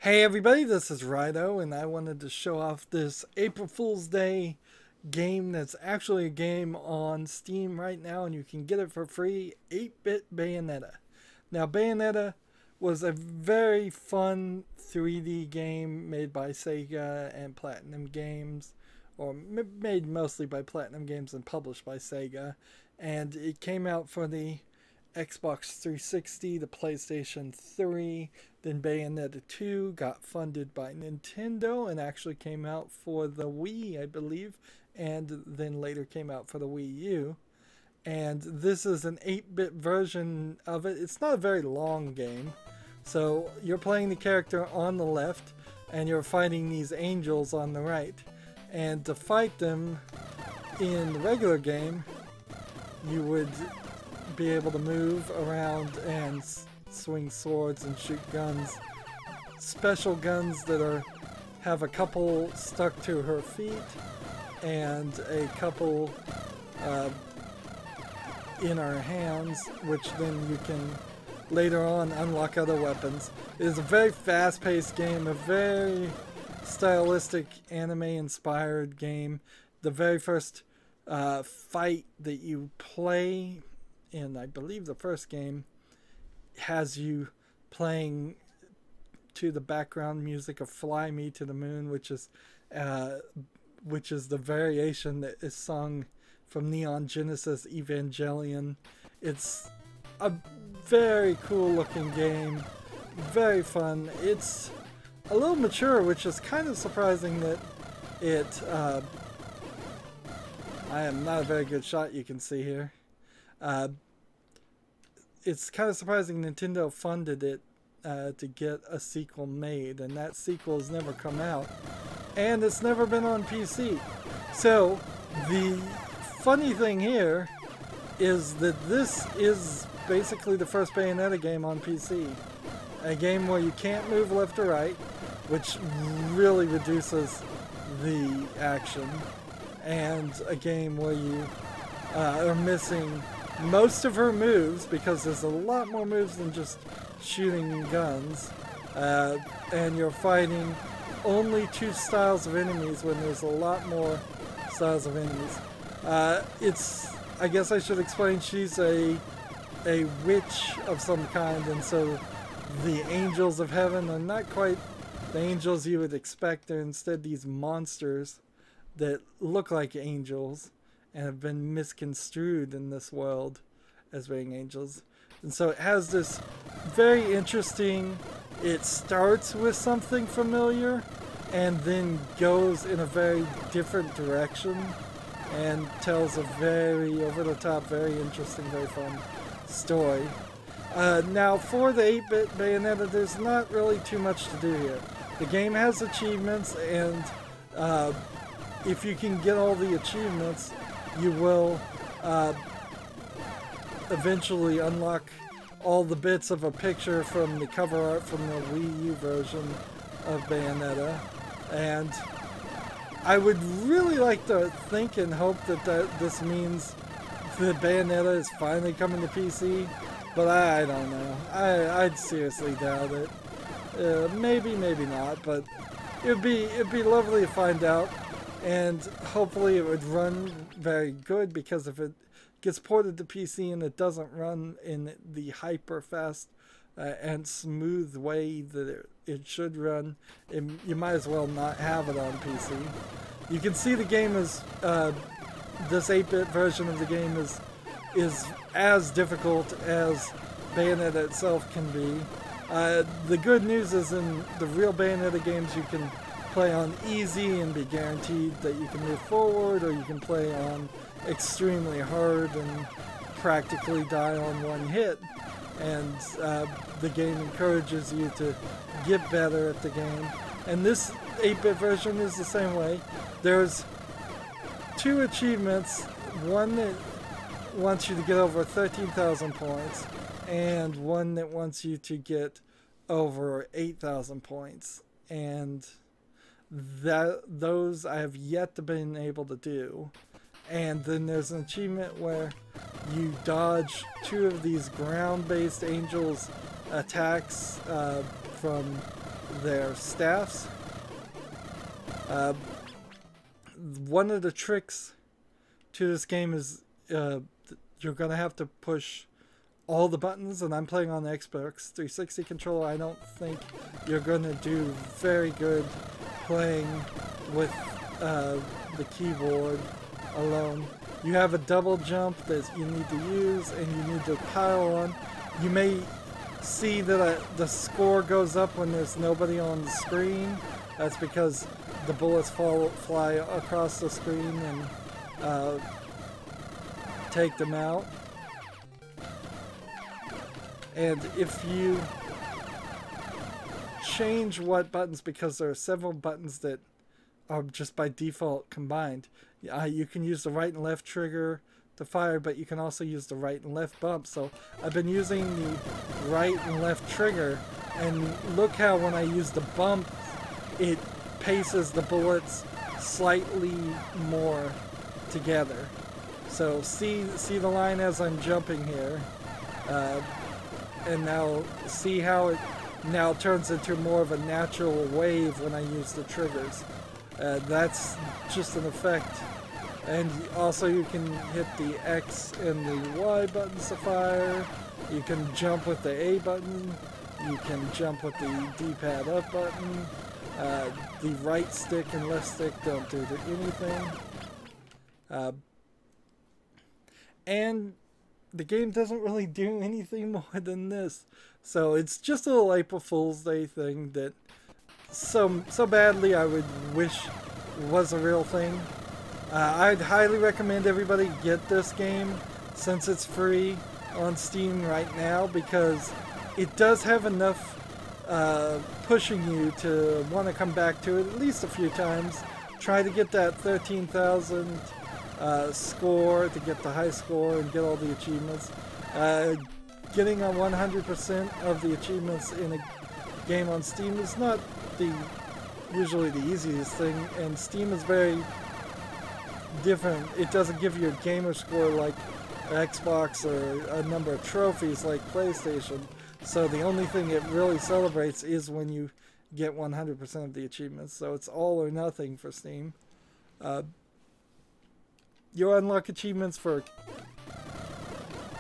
Hey everybody, this is Rydo, and I wanted to show off this April Fool's Day game that's actually a game on Steam right now, and you can get it for free, 8-bit Bayonetta. Now, Bayonetta was a very fun 3D game made by SEGA and Platinum Games, or made mostly by Platinum Games and published by SEGA, and it came out for the Xbox 360, the PlayStation 3, then Bayonetta 2 got funded by Nintendo and actually came out for the Wii, I believe, and then later came out for the Wii U. And this is an 8-bit version of it. It's not a very long game. So you're playing the character on the left and you're fighting these angels on the right. And to fight them in the regular game, you would be able to move around and swing swords and shoot guns. Special guns that have a couple stuck to her feet and a couple in her hands, which then you can later on unlock other weapons. It is a very fast-paced game, a very stylistic anime-inspired game. The very first fight that you play in, I believe, the first game has you playing to the background music of "Fly Me to the Moon," which is the variation that is sung from Neon Genesis Evangelion. It's a very cool looking game, very fun. It's a little mature, which is kind of surprising that it I am not a very good shot, you can see here. It's kind of surprising Nintendo funded it to get a sequel made, and that sequel has never come out, and it's never been on PC. So the funny thing here is that this is basically the first Bayonetta game on PC. A game where you can't move left or right, which really reduces the action, and a game where you are missing most of her moves, because there's a lot more moves than just shooting guns, and you're fighting only two styles of enemies when there's a lot more styles of enemies. I guess I should explain, she's a witch of some kind, and so the angels of heaven are not quite the angels you would expect. They're instead these monsters that look like angels and have been misconstrued in this world as being angels. And so it has this very interesting, it starts with something familiar and then goes in a very different direction and tells a very over-the-top, very interesting, very fun story. Now, for the 8-bit Bayonetta, there's not really too much to do here. The game has achievements, and if you can get all the achievements, you will eventually unlock all the bits of a picture from the cover art from the Wii U version of Bayonetta. And I would really like to think and hope that this means that Bayonetta is finally coming to PC, but I don't know. I'd seriously doubt it. Maybe, maybe not, but it'd be lovely to find out. And hopefully it would run very good, because if it gets ported to PC and it doesn't run in the hyper fast and smooth way that it should run, you might as well not have it on PC. You can see the game is, this 8-bit version of the game is as difficult as Bayonetta itself can be. The good news is, in the real Bayonetta games, you can play on easy and be guaranteed that you can move forward, or you can play on extremely hard and practically die on one hit. And the game encourages you to get better at the game. And this 8-bit version is the same way. There's two achievements, one that wants you to get over 13,000 points, and one that wants you to get over 8,000 points. And those I have yet to been able to do. And then there's an achievement where you dodge two of these ground-based angels attacks from their staffs. One of the tricks to this game is you're going to have to push all the buttons, and I'm playing on the Xbox 360 controller. I don't think you're going to do very good playing with the keyboard alone. You have a double jump that you need to use, and you need to pile on. You may see that the score goes up when there's nobody on the screen. That's because the bullets fly across the screen and take them out. And if you change what buttons, because there are several buttons that are just by default combined, you can use the right and left trigger to fire, but you can also use the right and left bump. So I've been using the right and left trigger, and look how when I use the bump, it paces the bullets slightly more together. So see the line as I'm jumping here, and now see how it now turns into more of a natural wave when I use the triggers. That's just an effect. And also you can hit the X and the Y buttons to fire. You can jump with the A button. You can jump with the D-pad up button. The right stick and left stick don't do anything. And the game doesn't really do anything more than this. So it's just a little April Fool's Day thing that so badly I would wish was a real thing. I'd highly recommend everybody get this game since it's free on Steam right now, because it does have enough pushing you to want to come back to it at least a few times. Try to get that 13,000 score, to get the high score and get all the achievements. Getting a 100% of the achievements in a game on Steam is not usually the easiest thing, and Steam is very different. It doesn't give you a gamer score like Xbox or a number of trophies like PlayStation. So the only thing it really celebrates is when you get 100% of the achievements. So it's all or nothing for Steam. You'll unlock achievements for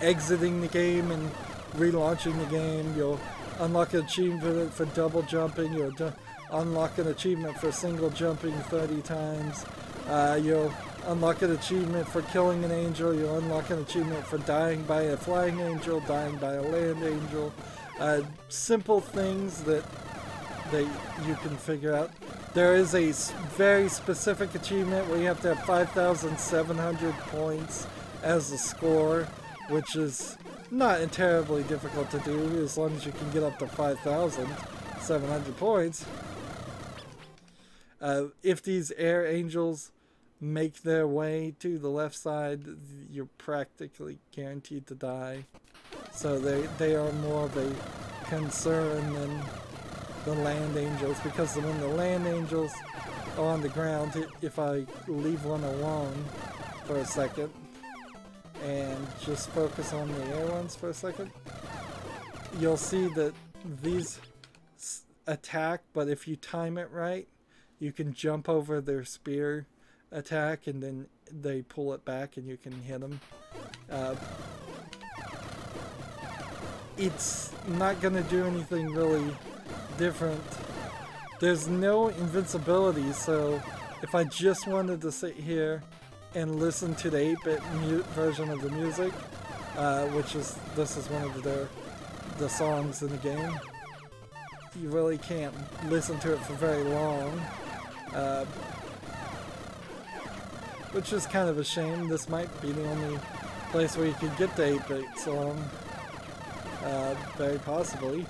exiting the game and relaunching the game. You'll unlock an achievement for double jumping. You'll unlock an achievement for single jumping 30 times. You'll unlock an achievement for killing an angel. You'll unlock an achievement for dying by a flying angel, dying by a land angel. Simple things that you can figure out. There is a very specific achievement where you have to have 5,700 points as the score, which is not terribly difficult to do as long as you can get up to 5,700 points. If these air angels make their way to the left side, you're practically guaranteed to die. So they are more of a concern than the land angels, because when the land angels are on the ground, if I leave one alone for a second and just focus on the air ones for a second, you'll see that these attack, but if you time it right, you can jump over their spear attack and then they pull it back and you can hit them. It's not going to do anything really different. There's no invincibility, so if I just wanted to sit here and listen to the 8-bit version of the music, this is one of the songs in the game, you really can't listen to it for very long, which is kind of a shame. This might be the only place where you could get the 8-bit song, very possibly.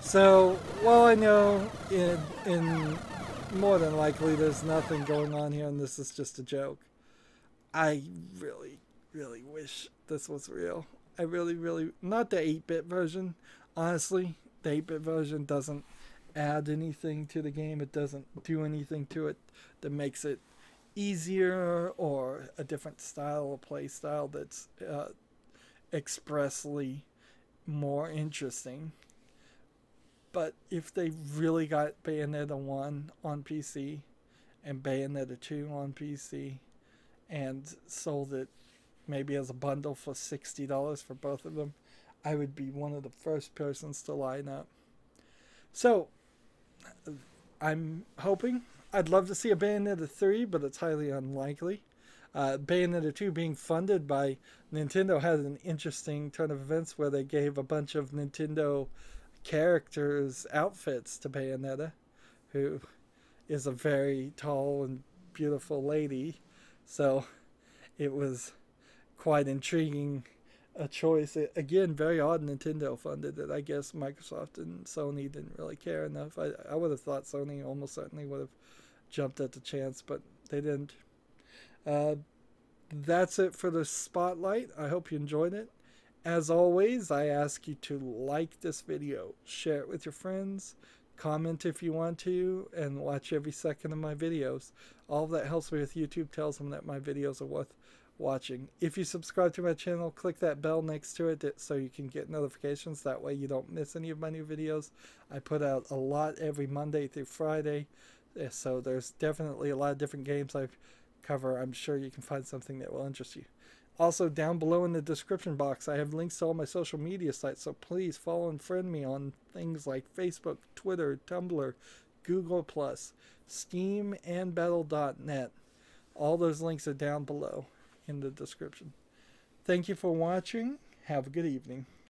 So, while I know in more than likely there's nothing going on here and this is just a joke, I really, really wish this was real. I really, not the 8-bit version. Honestly, the 8-bit version doesn't add anything to the game. It doesn't do anything to it that makes it easier or a different style of play style that's expressly more interesting. But if they really got Bayonetta 1 on PC and Bayonetta 2 on PC and sold it maybe as a bundle for $60 for both of them, I would be one of the first persons to line up. So, I'm hoping. I'd love to see a Bayonetta 3, but it's highly unlikely. Bayonetta 2 being funded by Nintendo had an interesting turn of events where they gave a bunch of Nintendo characters outfits to Bayonetta, who is a very tall and beautiful lady. So it was quite intriguing a choice. Again, very odd Nintendo funded it. I guess Microsoft and Sony didn't really care enough. I would have thought Sony almost certainly would have jumped at the chance, but they didn't. That's it for the spotlight. I hope you enjoyed it. As always, I ask you to like this video, share it with your friends, comment if you want to, and watch every second of my videos. All of that helps me with YouTube, tells them that my videos are worth watching. If you subscribe to my channel, click that bell next to it so you can get notifications. That way you don't miss any of my new videos. I put out a lot every Monday through Friday, so there's definitely a lot of different games I cover. I'm sure you can find something that will interest you. Also, down below in the description box, I have links to all my social media sites, so please follow and friend me on things like Facebook, Twitter, Tumblr, Google+, Steam, and Battle.net. All those links are down below in the description. Thank you for watching. Have a good evening.